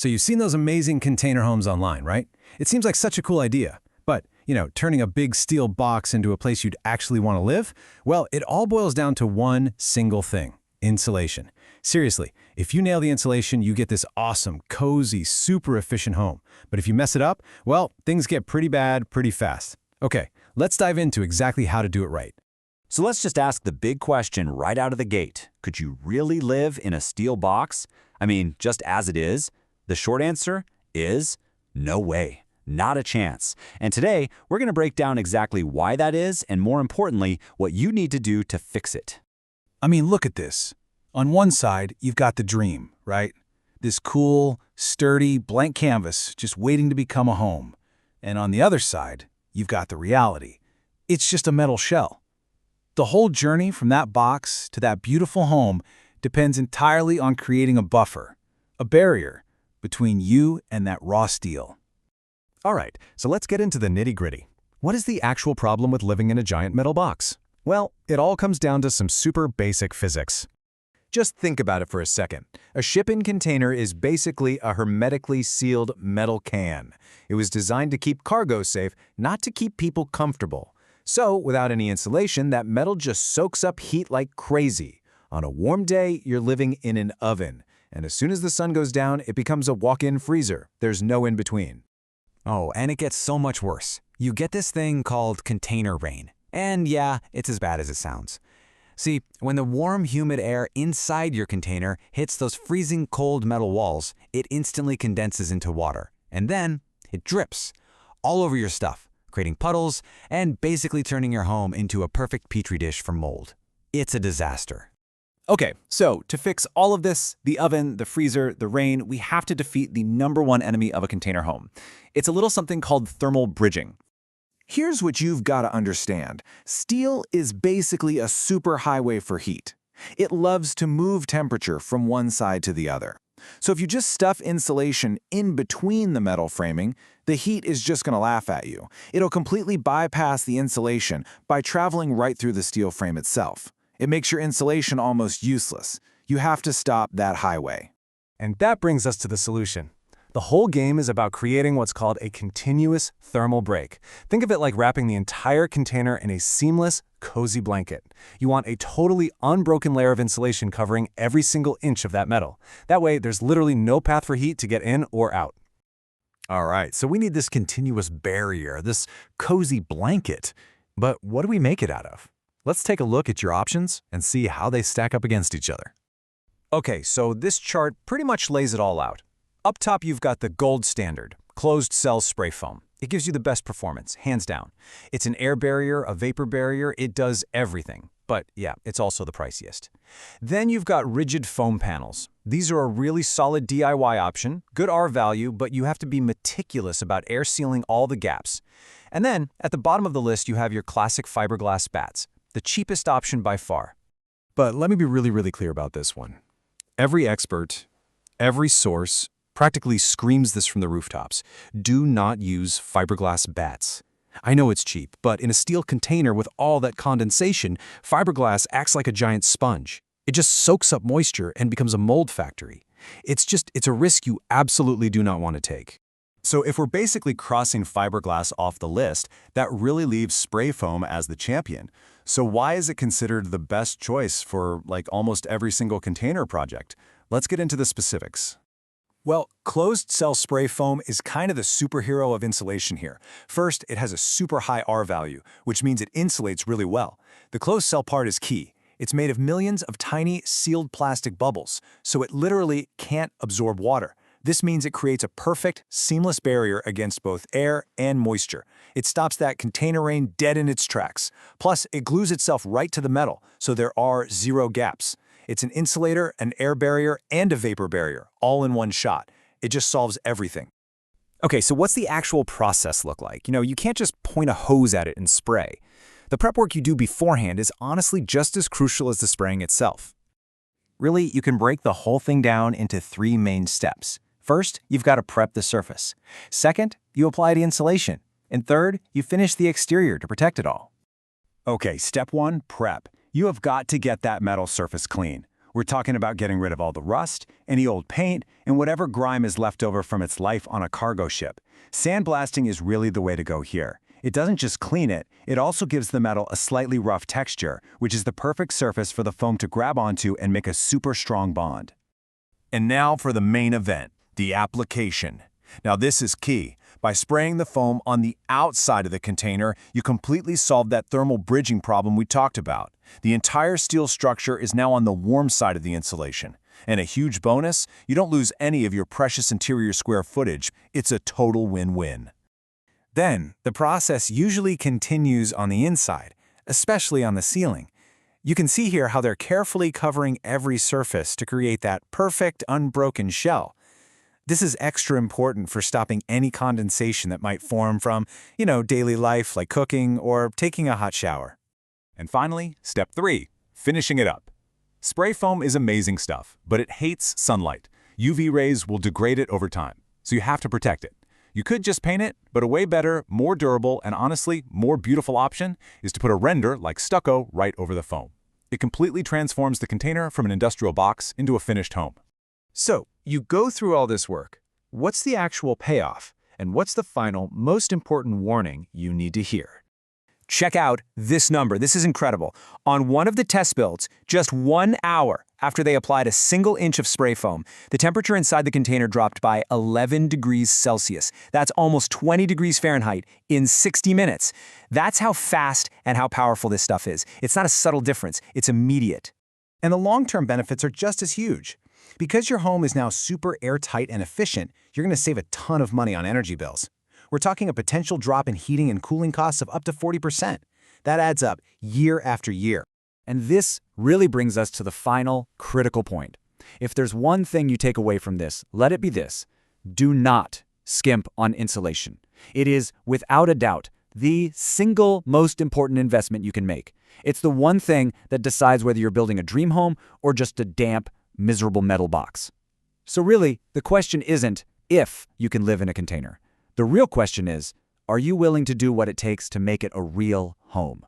So you've seen those amazing container homes online, right? It seems like such a cool idea. But, turning a big steel box into a place you'd actually want to live? Well, it all boils down to one single thing: insulation. Seriously, if you nail the insulation, you get this awesome, cozy, super efficient home. But if you mess it up, well, things get pretty bad pretty fast. Okay, let's dive into exactly how to do it right. So let's just ask the big question right out of the gate. Could you really live in a steel box? I mean, just as it is? The short answer is no way. Not a chance. And today, we're going to break down exactly why that is, and more importantly, what you need to do to fix it. I mean, look at this. On one side, you've got the dream, right? This cool, sturdy, blank canvas just waiting to become a home. And on the other side, you've got the reality. It's just a metal shell. The whole journey from that box to that beautiful home depends entirely on creating a buffer, a barrier, between you and that raw steel. All right, so let's get into the nitty-gritty. What is the actual problem with living in a giant metal box? Well, it all comes down to some super basic physics. Just think about it for a second. A shipping container is basically a hermetically sealed metal can. It was designed to keep cargo safe, not to keep people comfortable. So, without any insulation, that metal just soaks up heat like crazy. On a warm day, you're living in an oven. And as soon as the sun goes down, it becomes a walk-in freezer. There's no in-between. Oh, and it gets so much worse. You get this thing called container rain. And yeah, it's as bad as it sounds. See, when the warm, humid air inside your container hits those freezing cold metal walls, it instantly condenses into water. And then it drips all over your stuff, creating puddles and basically turning your home into a perfect petri dish for mold. It's a disaster. Okay, so to fix all of this, the oven, the freezer, the rain, we have to defeat the #1 enemy of a container home. It's a little something called thermal bridging. Here's what you've got to understand. Steel is basically a superhighway for heat. It loves to move temperature from one side to the other. So if you just stuff insulation in between the metal framing, the heat is just going to laugh at you. It'll completely bypass the insulation by traveling right through the steel frame itself. It makes your insulation almost useless. You have to stop that highway. And that brings us to the solution. The whole game is about creating what's called a continuous thermal break. Think of it like wrapping the entire container in a seamless, cozy blanket. You want a totally unbroken layer of insulation covering every single inch of that metal. That way, there's literally no path for heat to get in or out. All right, so we need this continuous barrier, this cozy blanket. But what do we make it out of? Let's take a look at your options and see how they stack up against each other. Okay, so this chart pretty much lays it all out. Up top, you've got the gold standard, closed-cell spray foam. It gives you the best performance, hands down. It's an air barrier, a vapor barrier, it does everything. But yeah, it's also the priciest. Then you've got rigid foam panels. These are a really solid DIY option, good R value, but you have to be meticulous about air sealing all the gaps. And then, at the bottom of the list, you have your classic fiberglass bats, the cheapest option by far. But let me be really clear about this one. Every expert, every source, practically screams this from the rooftops. Do not use fiberglass bats. I know it's cheap, but in a steel container with all that condensation, fiberglass acts like a giant sponge. It just soaks up moisture and becomes a mold factory. It's a risk you absolutely do not want to take. So if we're basically crossing fiberglass off the list, that really leaves spray foam as the champion. So why is it considered the best choice for almost every single container project? Let's get into the specifics. Well, closed-cell spray foam is kind of the superhero of insulation here. First, it has a super high R value, which means it insulates really well. The closed-cell part is key. It's made of millions of tiny, sealed plastic bubbles, so it literally can't absorb water. This means it creates a perfect, seamless barrier against both air and moisture. It stops that container rain dead in its tracks. Plus, it glues itself right to the metal, so there are zero gaps. It's an insulator, an air barrier, and a vapor barrier, all in one shot. It just solves everything. Okay, so what's the actual process look like? You can't just point a hose at it and spray. The prep work you do beforehand is honestly just as crucial as the spraying itself. Really, you can break the whole thing down into 3 main steps. First, you've got to prep the surface. Second, you apply the insulation. And third, you finish the exterior to protect it all. Okay, step 1, prep. You have got to get that metal surface clean. We're talking about getting rid of all the rust, any old paint, and whatever grime is left over from its life on a cargo ship. Sandblasting is really the way to go here. It doesn't just clean it, it also gives the metal a slightly rough texture, which is the perfect surface for the foam to grab onto and make a super strong bond. And now for the main event, the application. Now this is key. By spraying the foam on the outside of the container, you completely solve that thermal bridging problem we talked about. The entire steel structure is now on the warm side of the insulation. And a huge bonus, you don't lose any of your precious interior square footage. It's a total win-win. Then, the process usually continues on the inside, especially on the ceiling. You can see here how they're carefully covering every surface to create that perfect, unbroken shell. This is extra important for stopping any condensation that might form from, daily life like cooking or taking a hot shower. And finally, step 3, finishing it up. Spray foam is amazing stuff, but it hates sunlight. UV rays will degrade it over time, so you have to protect it. You could just paint it, but a way better, more durable, and honestly, more beautiful option is to put a render like stucco right over the foam. It completely transforms the container from an industrial box into a finished home. So, you go through all this work. What's the actual payoff? And what's the final, most important warning you need to hear? Check out this number. This is incredible. On one of the test builds, just 1 hour after they applied a single inch of spray foam, the temperature inside the container dropped by 11 degrees Celsius. That's almost 20 degrees Fahrenheit in 60 minutes. That's how fast and how powerful this stuff is. It's not a subtle difference. It's immediate. And the long-term benefits are just as huge. Because your home is now super airtight and efficient, you're going to save a ton of money on energy bills. We're talking a potential drop in heating and cooling costs of up to 40%. That adds up year after year. And this really brings us to the final critical point. If there's one thing you take away from this, let it be this. Do not skimp on insulation. It is, without a doubt, the single most important investment you can make. It's the one thing that decides whether you're building a dream home or just a damp, miserable metal box. So really, the question isn't if you can live in a container. The real question is, are you willing to do what it takes to make it a real home?